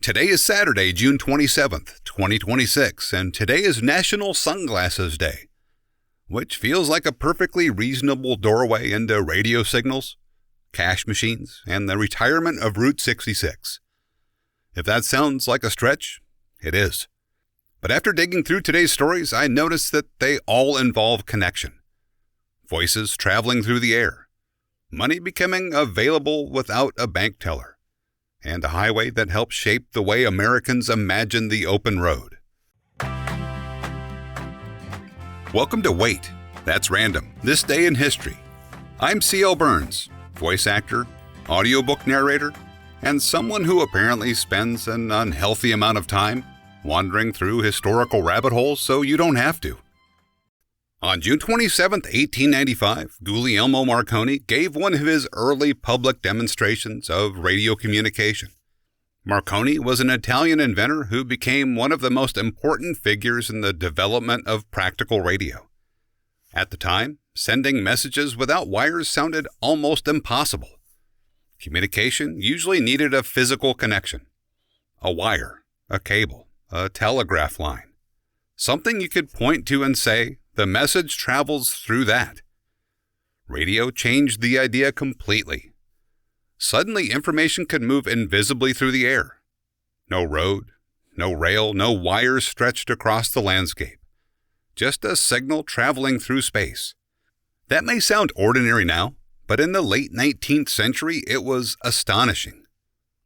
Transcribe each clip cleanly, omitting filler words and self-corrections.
Today is Saturday, June 27th, 2026, and today is National Sunglasses Day, which feels like a perfectly reasonable doorway into radio signals, cash machines, and the retirement of Route 66. If that sounds like a stretch, it is. But after digging through today's stories, I noticed that they all involve connection. Voices traveling through the air, money becoming available without a bank teller, and a highway that helps shape the way Americans imagine the open road. Welcome to Wait, That's Random, This Day in History. I'm C.L. Burns, voice actor, audiobook narrator, and someone who apparently spends an unhealthy amount of time wandering through historical rabbit holes so you don't have to. On June 27, 1895, Guglielmo Marconi gave one of his early public demonstrations of radio communication. Marconi was an Italian inventor who became one of the most important figures in the development of practical radio. At the time, sending messages without wires sounded almost impossible. Communication usually needed a physical connection, a wire, a cable, a telegraph line, something you could point to and say, the message travels through that. Radio changed the idea completely. Suddenly, information could move invisibly through the air. No road, no rail, no wires stretched across the landscape. Just a signal traveling through space. That may sound ordinary now, but in the late 19th century, it was astonishing.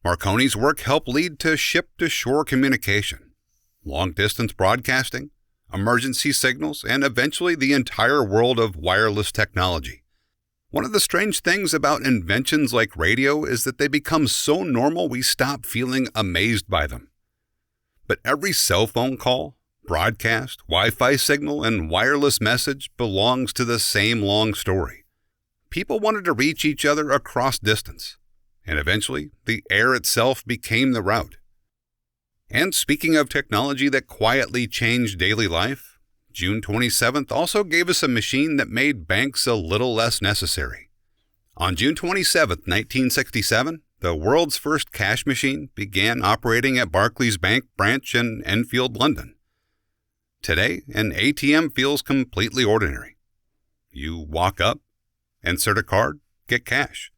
Marconi's work helped lead to ship-to-shore communication, long-distance broadcasting, emergency signals, and eventually the entire world of wireless technology. One of the strange things about inventions like radio is that they become so normal we stop feeling amazed by them. But every cell phone call, broadcast, Wi-Fi signal, and wireless message belongs to the same long story. People wanted to reach each other across distance, and eventually the air itself became the route. And speaking of technology that quietly changed daily life, June 27th also gave us a machine that made banks a little less necessary. On June 27th, 1967, the world's first cash machine began operating at Barclays Bank branch in Enfield, London. Today, an ATM feels completely ordinary. You walk up, insert a card, get cash.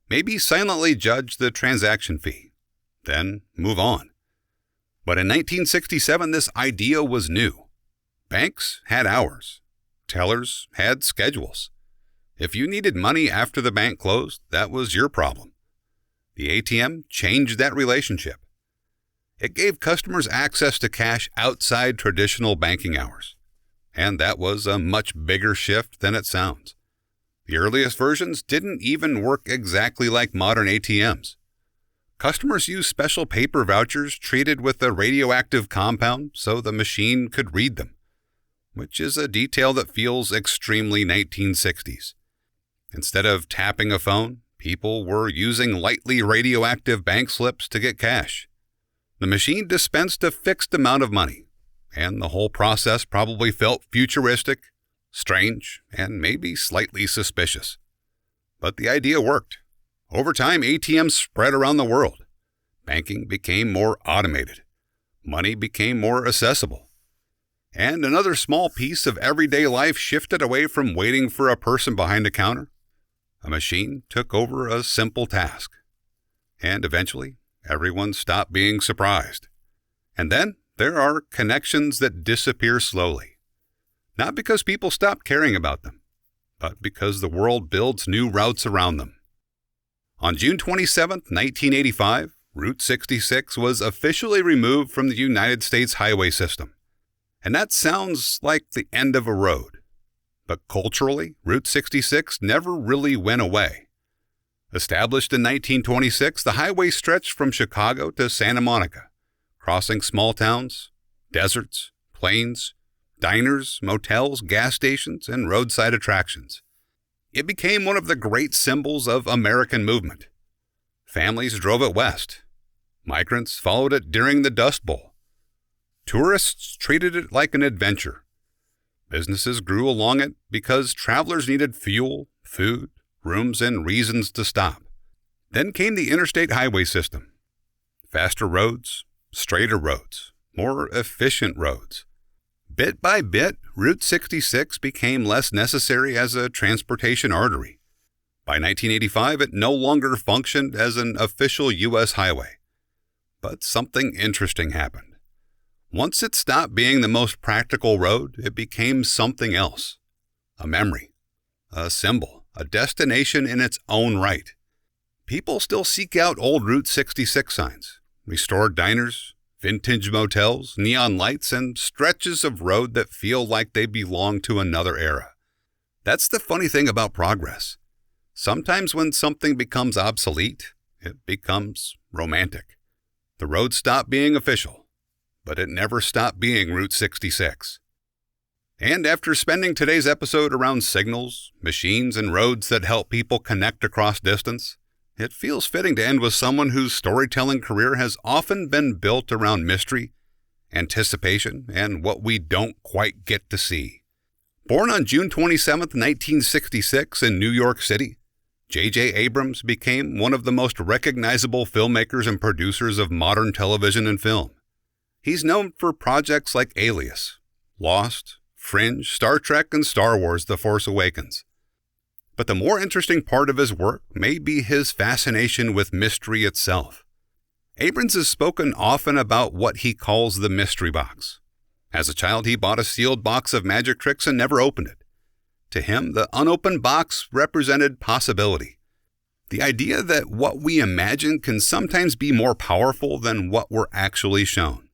Maybe silently judge the transaction fee, then move on. But in 1967, this idea was new. Banks had hours. Tellers had schedules. If you needed money after the bank closed, that was your problem. The ATM changed that relationship. It gave customers access to cash outside traditional banking hours. And that was a much bigger shift than it sounds. The earliest versions didn't even work exactly like modern ATMs. Customers used special paper vouchers treated with a radioactive compound so the machine could read them, which is a detail that feels extremely 1960s. Instead of tapping a phone, people were using lightly radioactive bank slips to get cash. The machine dispensed a fixed amount of money, and the whole process probably felt futuristic, strange, and maybe slightly suspicious. But the idea worked. Over time, ATMs spread around the world. Banking became more automated. Money became more accessible. And another small piece of everyday life shifted away from waiting for a person behind a counter. A machine took over a simple task. And eventually, everyone stopped being surprised. And then there are connections that disappear slowly. Not because people stop caring about them, but because the world builds new routes around them. On June 27, 1985, Route 66 was officially removed from the United States highway system. And that sounds like the end of a road. But culturally, Route 66 never really went away. Established in 1926, the highway stretched from Chicago to Santa Monica, crossing small towns, deserts, plains, diners, motels, gas stations, and roadside attractions. It became one of the great symbols of American movement. Families drove it west. Migrants followed it during the Dust Bowl. Tourists treated it like an adventure. Businesses grew along it because travelers needed fuel, food, rooms, and reasons to stop. Then came the interstate highway system. faster roads, straighter roads, more efficient roads. Bit by bit, Route 66 became less necessary as a transportation artery. By 1985, it no longer functioned as an official U.S. highway. But something interesting happened. Once it stopped being the most practical road, it became something else. A memory, a symbol, a destination in its own right. People still seek out old Route 66 signs, restored diners, vintage motels, neon lights, and stretches of road that feel like they belong to another era. That's the funny thing about progress. Sometimes when something becomes obsolete, it becomes romantic. The road stopped being official, but it never stopped being Route 66. And after spending today's episode around signals, machines, and roads that help people connect across distance, it feels fitting to end with someone whose storytelling career has often been built around mystery, anticipation, and what we don't quite get to see. Born on June 27, 1966 in New York City, J.J. Abrams became one of the most recognizable filmmakers and producers of modern television and film. He's known for projects like Alias, Lost, Fringe, Star Trek, and Star Wars: The Force Awakens. But the more interesting part of his work may be his fascination with mystery itself. Abrams has spoken often about what he calls the mystery box. As a child, he bought a sealed box of magic tricks and never opened it. To him, the unopened box represented possibility. The idea that what we imagine can sometimes be more powerful than what we're actually shown.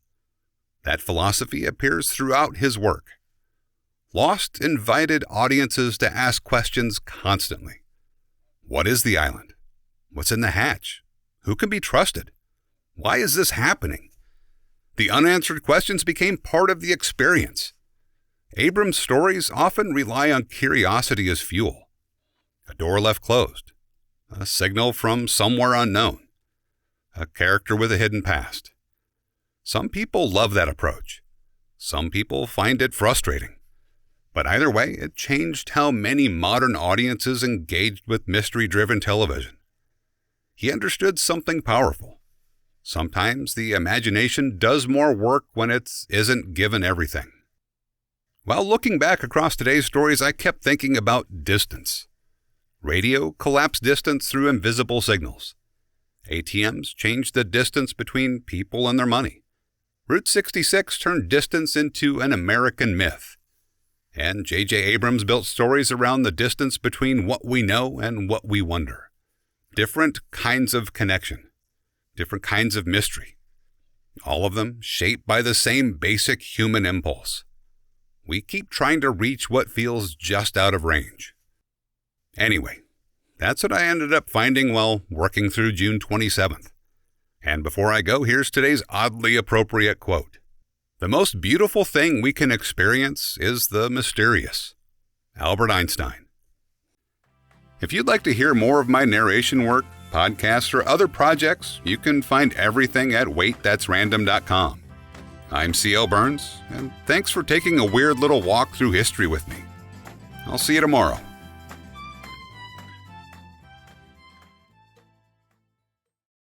That philosophy appears throughout his work. Lost invited audiences to ask questions constantly. What is the island? What's in the hatch? Who can be trusted? Why is this happening? The unanswered questions became part of the experience. Abrams' stories often rely on curiosity as fuel. A door left closed. A signal from somewhere unknown. A character with a hidden past. Some people love that approach. Some people find it frustrating. But either way, it changed how many modern audiences engaged with mystery-driven television. He understood something powerful. Sometimes the imagination does more work when it isn't given everything. While looking back across today's stories, I kept thinking about distance. Radio collapsed distance through invisible signals. ATMs changed the distance between people and their money. Route 66 turned distance into an American myth. And J.J. Abrams built stories around the distance between what we know and what we wonder. Different kinds of connection. Different kinds of mystery. All of them shaped by the same basic human impulse. We keep trying to reach what feels just out of range. Anyway, that's what I ended up finding while working through June 27th. And before I go, here's today's oddly appropriate quote. The most beautiful thing we can experience is the mysterious. Albert Einstein. If you'd like to hear more of my narration work, podcasts, or other projects, you can find everything at waitthat'srandom.com. I'm C.L. Burns, and thanks for taking a weird little walk through history with me. I'll see you tomorrow.